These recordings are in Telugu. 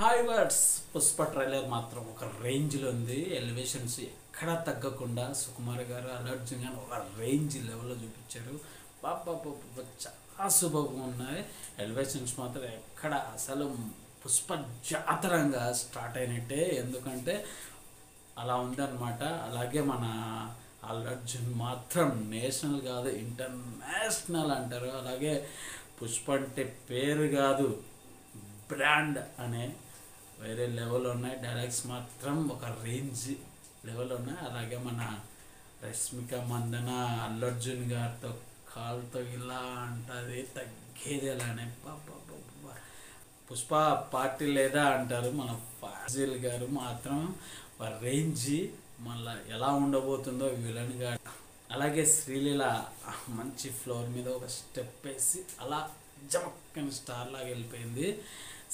హాయ్ వర్డ్స్ పుష్ప ట్రైలర్ మాత్రం ఒక రేంజ్లో ఉంది. ఎలివేషన్స్ ఎక్కడా తగ్గకుండా సుకుమార్ గారు అల్లు అర్జున్ గారు ఒక రేంజ్ లెవెల్లో చూపించారు. బాబా చాలా సూపర్గా ఉన్నాయి. ఎలివేషన్స్ మాత్రం ఎక్కడ అసలు పుష్ప జాతరంగా స్టార్ట్ అయినట్టే, ఎందుకంటే అలా ఉందన్నమాట. అలాగే మన అల్లు అర్జున్ మాత్రం నేషనల్ కాదు ఇంటర్నేషనల్ అంటారు. అలాగే పుష్ప అంటే పేరు కాదు బ్రాండ్ అనే వేరే లెవెల్ ఉన్నాయి. డైలాగ్స్ మాత్రం ఒక రేంజ్ లెవెల్ ఉన్నాయి. అలాగే మన రష్మిక మందన అల్లు అర్జున్ గారితో కాలుతో ఇలా అంటుంది, తగ్గేది ఎలానే పుష్ప పార్టీ లేదా అంటారు. మన ఫాజిల్ గారు మాత్రం ఒక రేంజ్, మళ్ళీ ఎలా ఉండబోతుందో విలన్ గా. అలాగే శ్రీలీల మంచి ఫ్లోర్ మీద ఒక స్టెప్ వేసి అలా జమక్కని స్టార్ లాగా వెళ్ళిపోయింది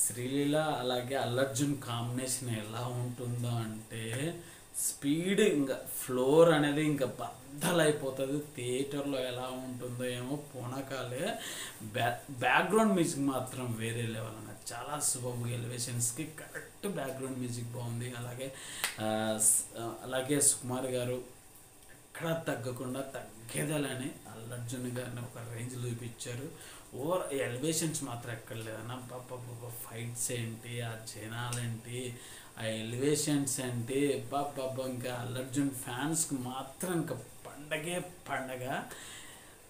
శ్రీలీల. అలాగే అల్లు అర్జున్ కాంబినేషన్ ఎలా ఉంటుందో అంటే స్పీడ్, ఇంకా ఫ్లోర్ అనేది ఇంకా బద్దలైపోతుంది. థియేటర్లో ఎలా ఉంటుందో ఏమో పూనకాలే. బ్యాక్గ్రౌండ్ మ్యూజిక్ మాత్రం వేరే లెవెల్ అన్నది, చాలా సూపర్. ఎలివేషన్స్కి కరెక్ట్ బ్యాక్గ్రౌండ్ మ్యూజిక్ బాగుంది. అలాగే సుకుమార్ గారు ఎక్కడా తగ్గకుండా తగ్గేదలని అల్లు అర్జున్ గారిని ఒక రేంజ్లో చూపించారు. ఓవర్ ఎలివేషన్స్ మాత్రం ఎక్కడ లేదన్న. ఫైట్స్ ఏంటి, ఆ జనాలు ఏంటి, ఆ ఎలివేషన్స్ ఏంటి, ఇంకా అల్లు అర్జున్ ఫ్యాన్స్కి మాత్రం ఇంకా పండగే పండగ.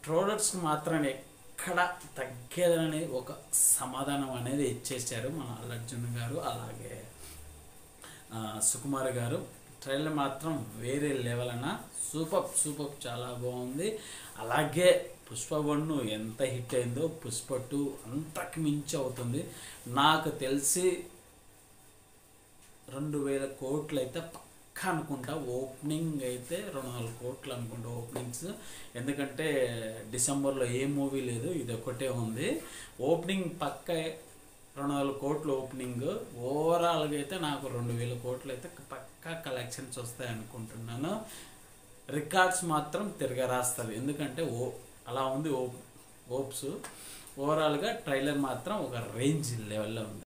ట్రోలర్స్కి మాత్రం ఎక్కడ తగ్గేదని ఒక సమాధానం అనేది ఇచ్చేసారు మన అల్లు అర్జున్ గారు. అలాగే సుకుమార్ గారు ట్రైలర్ మాత్రం వేరే లెవెల్ అన్న, సూపర్ చాలా బాగుంది. అలాగే పుష్ప 1 ఎంత హిట్ అయిందో పుష్ప 2 అంతకు మించి అవుతుంది. నాకు తెలిసి 2000 కోట్లు అయితే పక్కా అనుకుంటా. ఓపెనింగ్ అయితే 200 కోట్లు అనుకుంటా ఓపెనింగ్స్. ఎందుకంటే డిసెంబర్లో ఏ మూవీ లేదు, ఇది ఒకటే ఉంది. ఓపెనింగ్ పక్క 200 కోట్లు ఓపెనింగ్. ఓవరాల్గా అయితే నాకు 2000 కోట్లు అయితే పక్కా కలెక్షన్స్ వస్తాయి అనుకుంటున్నాను. రికార్డ్స్ మాత్రం తిరగరాస్తుంది, ఎందుకంటే అలా ఉంది ఓప్స్. ఓవరాల్గా ట్రైలర్ మాత్రం ఒక రేంజ్ లెవెల్లో ఉంది.